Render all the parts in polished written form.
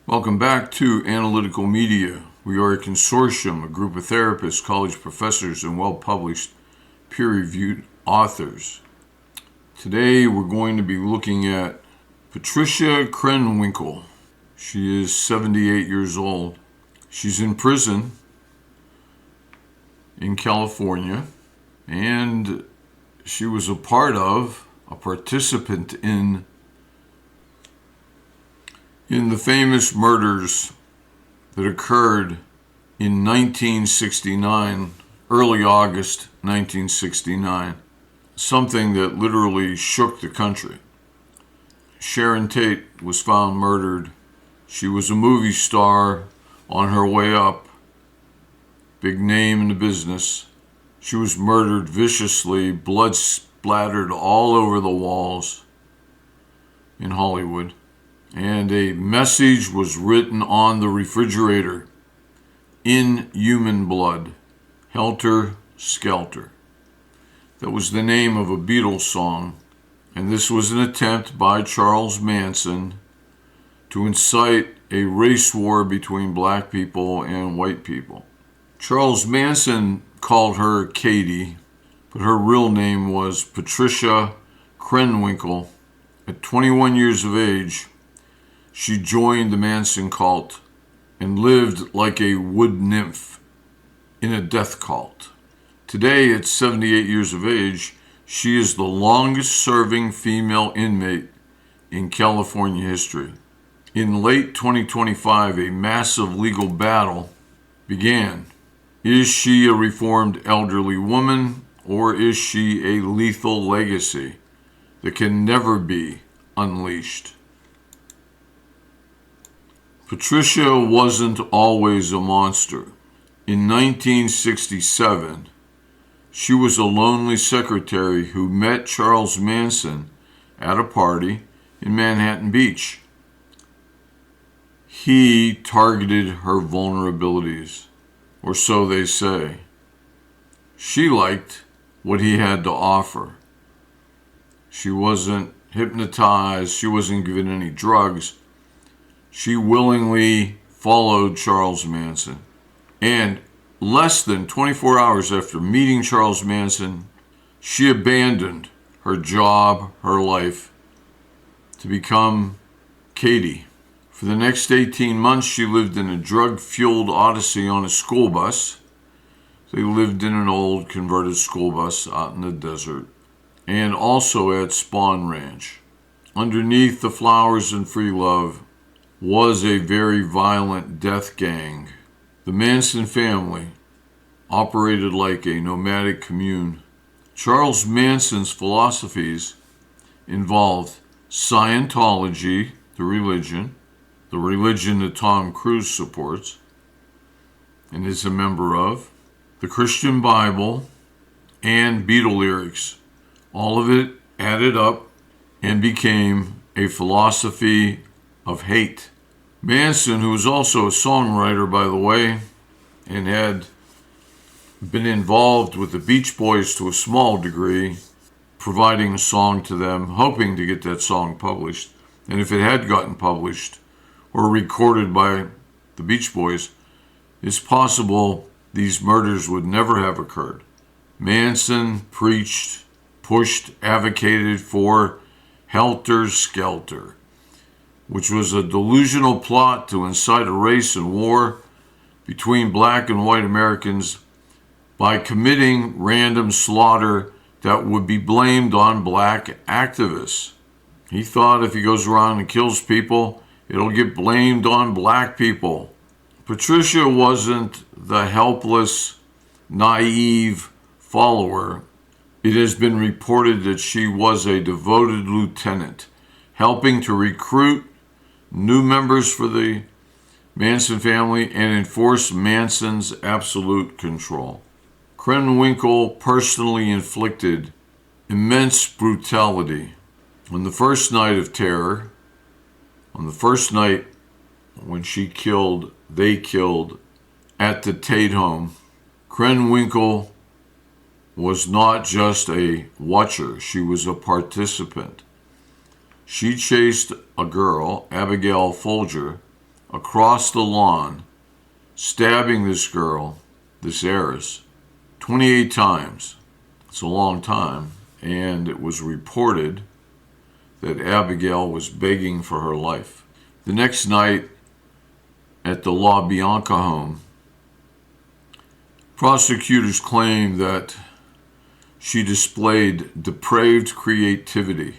Welcome back to Analytical Media. We are a consortium, a group of therapists, college professors, and well-published, peer-reviewed authors. Today we're going to be looking at Patricia Krenwinkel. She is 78 years old. She's in prison in California, and she was a participant in the famous murders that occurred in 1969, early August 1969, something that literally shook the country. Sharon Tate was found murdered. She was a movie star on her way up, big name in the business. She was murdered viciously, blood splattered all over the walls in Hollywood. And a message was written on the refrigerator, "In human blood, helter skelter." That was the name of a Beatles song, and this was an attempt by Charles Manson to incite a race war between black people and white people. Charles Manson called her Katie, but her real name was Patricia Krenwinkel. At 21 years of age, she joined the Manson cult and lived like a wood nymph in a death cult. Today, at 78 years of age, she is the longest-serving female inmate in California history. In late 2025, a massive legal battle began. Is she a reformed elderly woman, or is she a lethal legacy that can never be unleashed? Patricia wasn't always a monster. In 1967, she was a lonely secretary who met Charles Manson at a party in Manhattan Beach. He targeted her vulnerabilities, or so they say. She liked what he had to offer. She wasn't hypnotized. She wasn't given any drugs. She willingly followed Charles Manson. And less than 24 hours after meeting Charles Manson, she abandoned her job, her life, to become Katie. For the next 18 months, she lived in a drug-fueled odyssey on a school bus. They lived in an old converted school bus out in the desert, and also at Spawn Ranch. Underneath the flowers and free love was a very violent death gang. The Manson family operated like a nomadic commune. Charles Manson's philosophies involved Scientology, the religion that Tom Cruise supports and is a member of, the Christian Bible, and Beatle lyrics. All of it added up and became a philosophy of hate. Manson, who was also a songwriter, by the way, and had been involved with the Beach Boys to a small degree, providing a song to them, hoping to get that song published. And if it had gotten published or recorded by the Beach Boys, it's possible these murders would never have occurred. Manson preached, pushed, advocated for helter skelter, which was a delusional plot to incite a race and war between black and white Americans by committing random slaughter that would be blamed on black activists. He thought if he goes around and kills people, it'll get blamed on black people. Patricia wasn't the helpless, naive follower. It has been reported that she was a devoted lieutenant, helping to recruit new members for the Manson family and enforce Manson's absolute control. Krenwinkel personally inflicted immense brutality. On the first night of terror, on the first night when they killed at the Tate home, Krenwinkel was not just a watcher, she was a participant. She chased a girl, Abigail Folger, across the lawn, stabbing this girl, this heiress, 28 times. It's a long time, and it was reported that Abigail was begging for her life. The next night at the La Bianca home, prosecutors claimed that she displayed depraved creativity.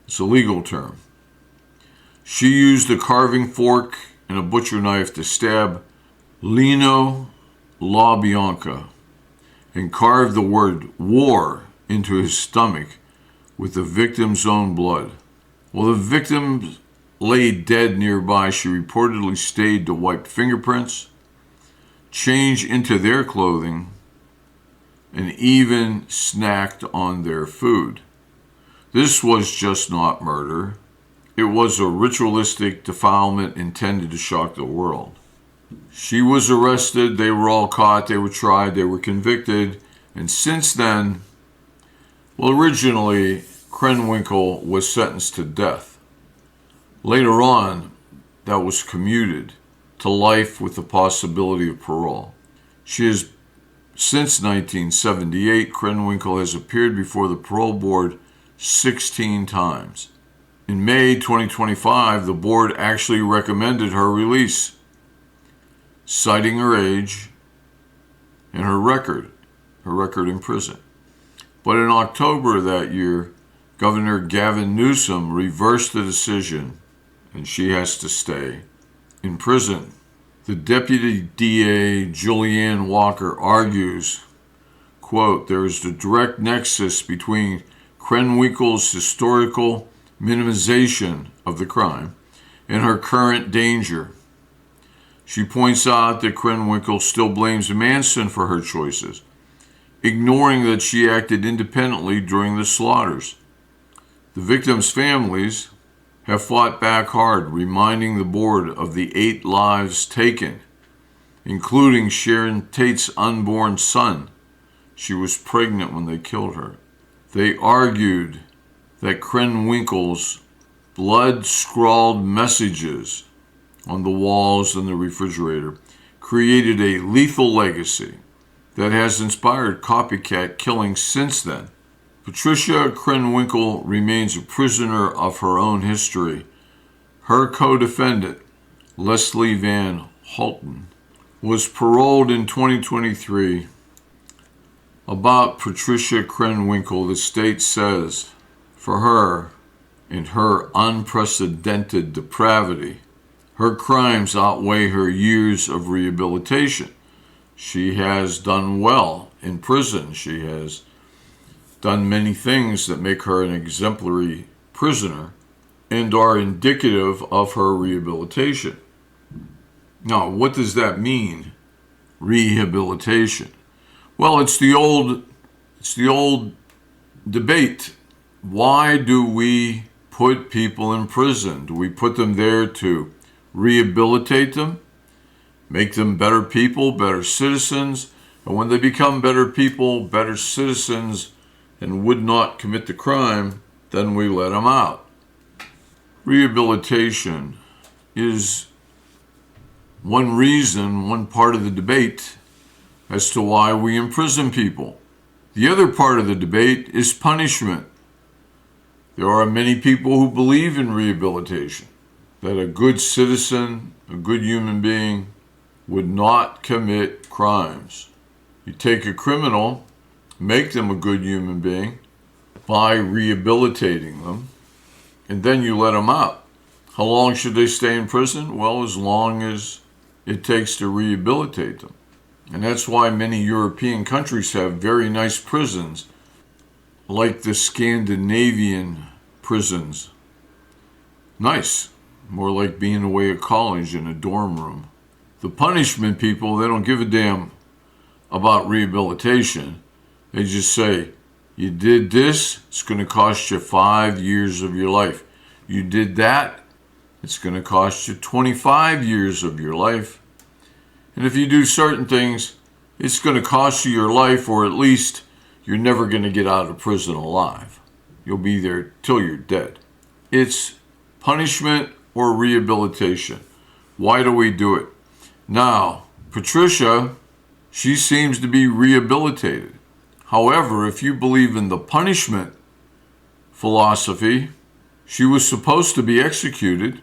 It's a legal term. She used a carving fork and a butcher knife to stab Lino LaBianca and carved the word war into his stomach with the victim's own blood. While the victim lay dead nearby, she reportedly stayed to wipe fingerprints, change into their clothing, and even snacked on their food. This was just not murder. It was a ritualistic defilement intended to shock the world. She was arrested, they were all caught, they were tried, they were convicted, and since then, originally, Krenwinkel was sentenced to death. Later on, that was commuted to life with the possibility of parole. Since 1978, Krenwinkel has appeared before the parole board 16 times. In May 2025, the board actually recommended her release, citing her age and her record in prison. But in October of that year, Governor Gavin Newsom reversed the decision, and she has to stay in prison. The Deputy DA, Julianne Walker, argues, quote, there is a direct nexus between Krenwinkel's historical minimization of the crime and her current danger. She points out that Krenwinkel still blames Manson for her choices, ignoring that she acted independently during the slaughters. The victims' families have fought back hard, reminding the board of the 8 lives taken, including Sharon Tate's unborn son. She was pregnant when they killed her. They argued that Krenwinkel's blood-scrawled messages on the walls and the refrigerator created a lethal legacy that has inspired copycat killings since then. Patricia Krenwinkel remains a prisoner of her own history. Her co-defendant, Leslie Van Houten, was paroled in 2023. About Patricia Krenwinkel, the state says, for her and her unprecedented depravity, her crimes outweigh her years of rehabilitation. She has done well in prison. She has done many things that make her an exemplary prisoner and are indicative of her rehabilitation. Now, what does that mean, rehabilitation? Well, it's the old debate. Why do we put people in prison? Do we put them there to rehabilitate them, make them better people, better citizens? And when they become better people, better citizens, and would not commit the crime, then we let them out. Rehabilitation is one reason, one part of the debate as to why we imprison people. The other part of the debate is punishment. There are many people who believe in rehabilitation, that a good citizen, a good human being, would not commit crimes. You take a criminal, make them a good human being by rehabilitating them, and then you let them out. How long should they stay in prison? Well, as long as it takes to rehabilitate them. And that's why many European countries have very nice prisons, like the Scandinavian prisons. Nice. More like being away at college in a dorm room. The punishment people, they don't give a damn about rehabilitation. They just say, you did this, it's going to cost you 5 years of your life. You did that, it's going to cost you 25 years of your life. And if you do certain things, it's going to cost you your life, or at least you're never going to get out of prison alive. You'll be there till you're dead. It's punishment or rehabilitation. Why do we do it? Now, Patricia, she seems to be rehabilitated. However, if you believe in the punishment philosophy, she was supposed to be executed.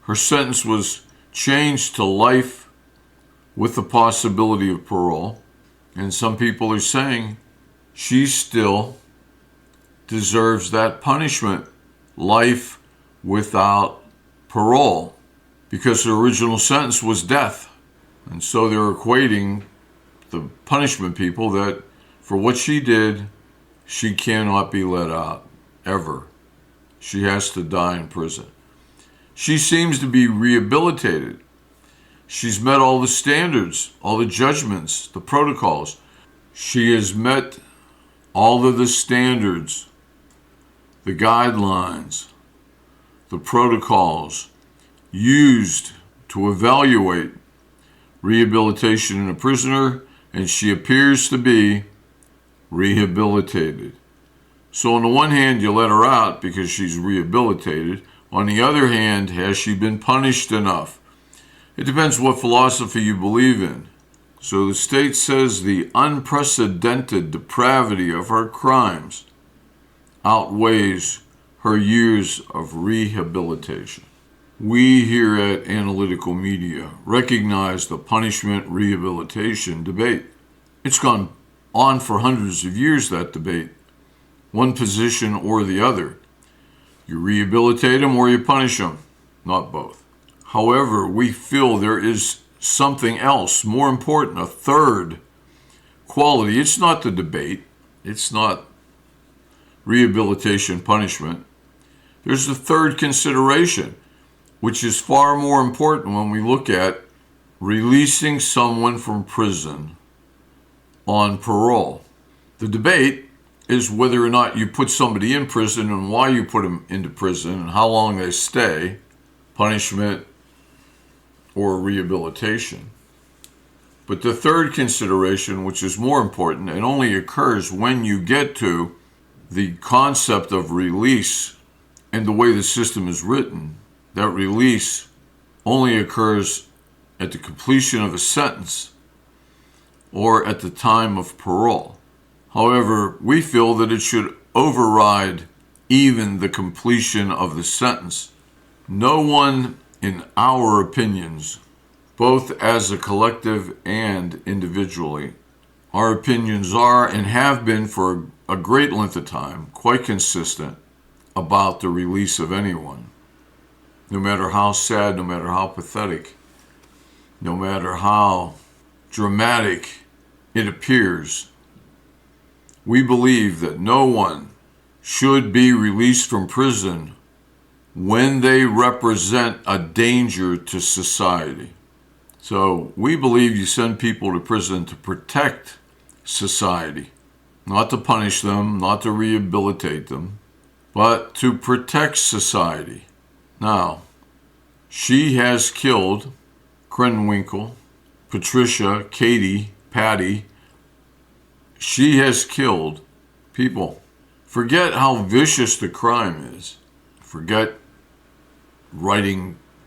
Her sentence was changed to life with the possibility of parole. And some people are saying she still deserves that punishment, life without parole, because her original sentence was death. And so they're equating the punishment people that for what she did, she cannot be let out, ever. She has to die in prison. She seems to be rehabilitated. She's met all the standards, all the judgments, the protocols. She has met all of the standards, the guidelines, the protocols used to evaluate rehabilitation in a prisoner, and she appears to be rehabilitated. So on the one hand, you let her out because she's rehabilitated. On the other hand, has she been punished enough? It depends what philosophy you believe in. So the state says the unprecedented depravity of her crimes outweighs her years of rehabilitation. We here at Analytical Media recognize the punishment rehabilitation debate. It's gone on for hundreds of years, that debate. One position or the other. You rehabilitate them or you punish them, not both. However, we feel there is something else, more important, a third quality. It's not the debate. It's not rehabilitation, punishment. There's a third consideration, which is far more important when we look at releasing someone from prison on parole. The debate is whether or not you put somebody in prison and why you put them into prison and how long they stay, punishment or rehabilitation. But the third consideration, which is more important, and only occurs when you get to the concept of release and the way the system is written, that release only occurs at the completion of a sentence or at the time of parole. However, we feel that it should override even the completion of the sentence. No one, in our opinions, both as a collective and individually, our opinions are and have been for a great length of time quite consistent about the release of anyone. No matter how sad, no matter how pathetic, no matter how dramatic it appears, we believe that no one should be released from prison when they represent a danger to society. So we believe you send people to prison to protect society, not to punish them, not to rehabilitate them, but to protect society. Now, she has killed Krenwinkel, Patricia, Katie, Patty. She has killed people. Forget how vicious the crime is. Forget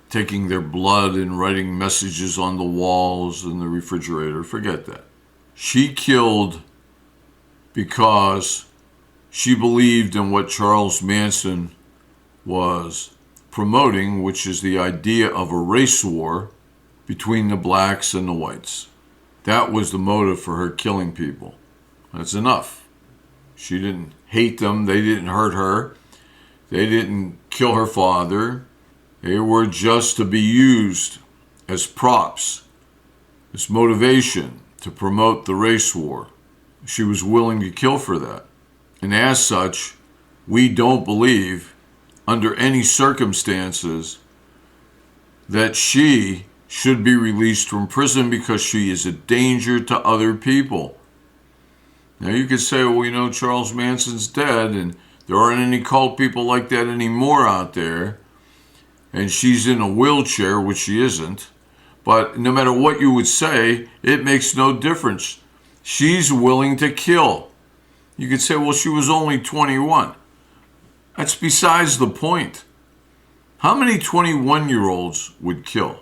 taking their blood and writing messages on the walls in the refrigerator. Forget that. She killed because she believed in what Charles Manson was promoting, which is the idea of a race war between the blacks and the whites. That was the motive for her killing people. That's enough. She didn't hate them. They didn't hurt her. They didn't kill her father. They were just to be used as props, as motivation to promote the race war. She was willing to kill for that. And as such, we don't believe, under any circumstances, that she should be released from prison because she is a danger to other people. Now you could say, well, Charles Manson's dead and there aren't any cult people like that anymore out there. And she's in a wheelchair, which she isn't. But no matter what you would say, it makes no difference. She's willing to kill. You could say, well, she was only 21. That's besides the point. How many 21-year-olds would kill?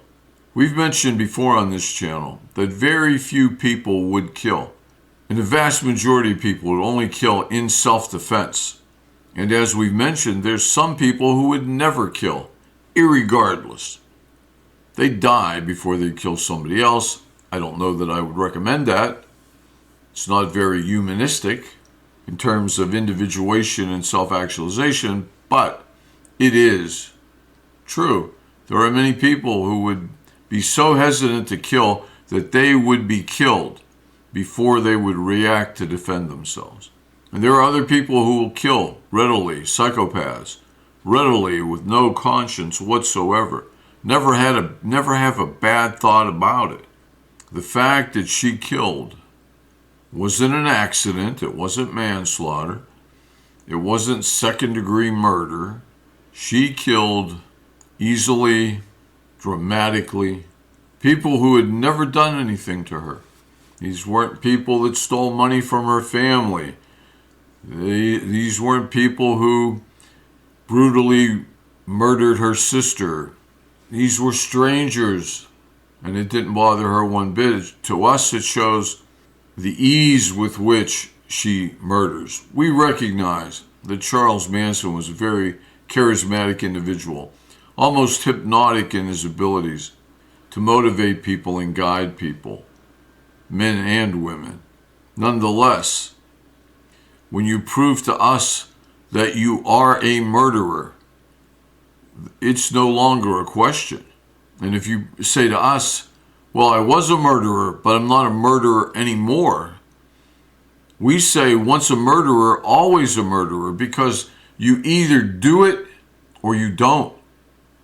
We've mentioned before on this channel that very few people would kill, and the vast majority of people would only kill in self-defense. And as we've mentioned, there's some people who would never kill, irregardless. They die before they kill somebody else. I don't know that I would recommend that. It's not very humanistic in terms of individuation and self-actualization, but it is true. There are many people who would be so hesitant to kill that they would be killed before they would react to defend themselves. And there are other people who will kill readily, psychopaths, readily with no conscience whatsoever. Never have a bad thought about it. The fact that she killed wasn't an accident. It wasn't manslaughter. It wasn't second-degree murder. She killed easily, dramatically, people who had never done anything to her. These weren't people that stole money from her family. These weren't people who brutally murdered her sister. These were strangers, and it didn't bother her one bit. To us, it shows the ease with which she murders. We recognize that Charles Manson was a very charismatic individual, almost hypnotic in his abilities to motivate people and guide people, men and women. Nonetheless, when you prove to us that you are a murderer, it's no longer a question. And if you say to us, well, I was a murderer, but I'm not a murderer anymore, we say once a murderer, always a murderer, because you either do it or you don't.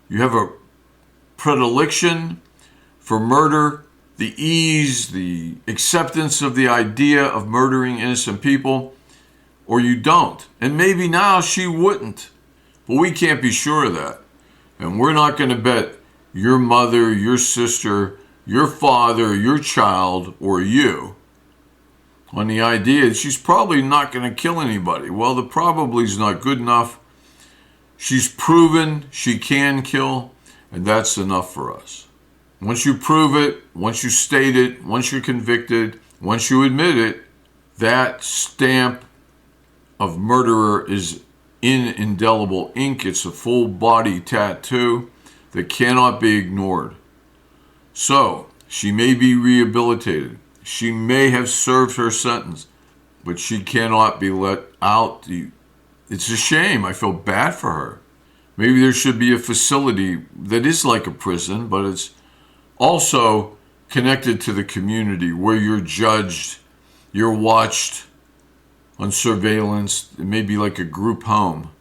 You have a predilection for murder, the ease, the acceptance of the idea of murdering innocent people, or you don't. And maybe now she wouldn't, but we can't be sure of that. And we're not going to bet your mother, your sister, your father, your child, or you on the idea that she's probably not going to kill anybody. Well, the probably is not good enough. She's proven she can kill, and that's enough for us. Once you prove it, once you state it, once you're convicted, once you admit it, that stamp of murderer is in indelible ink. It's a full body tattoo that cannot be ignored. So, she may be rehabilitated. She may have served her sentence, but she cannot be let out. It's a shame. I feel bad for her. Maybe there should be a facility that is like a prison, but it's also connected to the community where you're judged, you're watched on surveillance. It may be like a group home.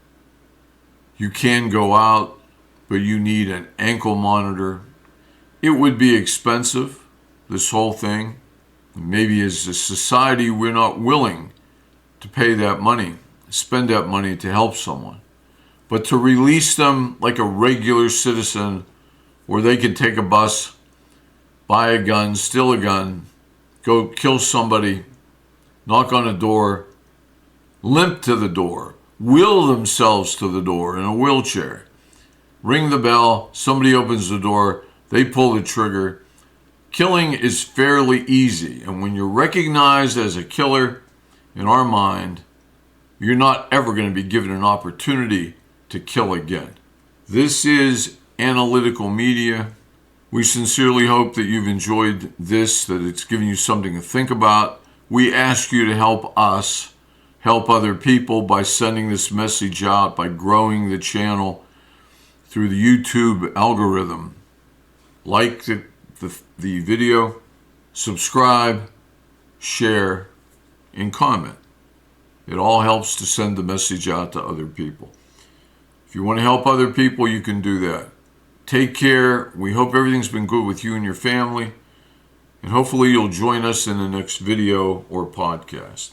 You can go out, but you need an ankle monitor. It would be expensive, this whole thing. Maybe as a society, we're not willing to pay that money, spend that money to help someone. But to release them like a regular citizen, where they can take a bus, buy a gun, steal a gun, go kill somebody, knock on a door, limp to the door, will themselves to the door in a wheelchair, ring the bell, somebody opens the door, they pull the trigger. Killing is fairly easy, and when you're recognized as a killer, in our mind, you're not ever going to be given an opportunity to kill again. This is Analytical Media. We sincerely hope that you've enjoyed this, that it's given you something to think about. We ask you to help us help other people by sending this message out, by growing the channel through the YouTube algorithm. Like the video, subscribe, share, and comment. It all helps to send the message out to other people. If you want to help other people, you can do that. Take care. We hope everything's been good with you and your family. And hopefully you'll join us in the next video or podcast.